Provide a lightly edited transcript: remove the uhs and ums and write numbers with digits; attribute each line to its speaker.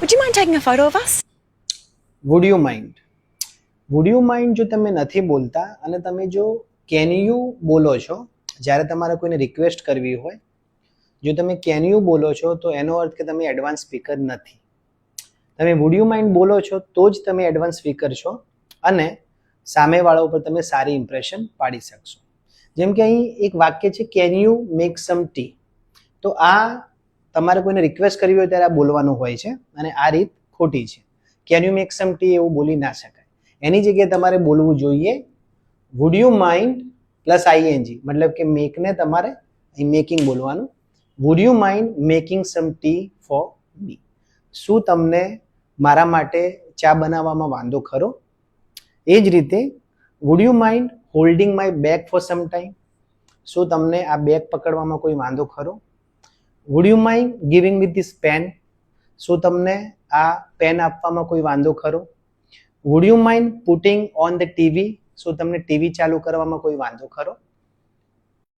Speaker 1: Would you mind taking a photo of us?
Speaker 2: Wood you mind? Wood you mind જો તમે નથી બોલતા અને તમે જો કેન યુ બોલો છો જ્યારે તમારે કોઈને રિક્વેસ્ટ કરવી હોય, જો તમે કેન યુ બોલો છો તો એનો અર્થ કે તમે એડવાન્સ સ્પીકર નથી. તમે વુડ યુ માઇન્ડ બોલો છો તો જ તમે એડવાન્સ સ્પીકર છો અને સામેવાળા ઉપર તમે સારી ઇમ્પ્રેશન પાડી શકશો. જેમ કે અહીં એક વાક્ય છે, can you make some T. તો આ તમારે કોઈને રિક્વેસ્ટ કરવી હોય ત્યારે આ બોલવાનું હોય છે અને આ રીત ખોટી છે. Can you make some tea એવું બોલી ના શકાય. એની જગ્યાએ તમારે બોલવું જોઈએ would you mind plus ING, મતલબ કે મેકને તમારે અહીં મેકિંગ બોલવાનું. Would you mind making some tea for me? શું તમને મારા માટે ચા બનાવવામાં વાંધો ખરો? એ જ રીતે would you mind holding my bag for some time? શું તમને આ બેગ પકડવામાં કોઈ વાંધો ખરો? Would you mind giving me this pen? શું તમને આ પેન આપવામાં કોઈ વાંધો ખરો? Would you mind putting on the TV? શું તમને ટીવી ચાલુ કરવામાં કોઈ વાંધો ખરો?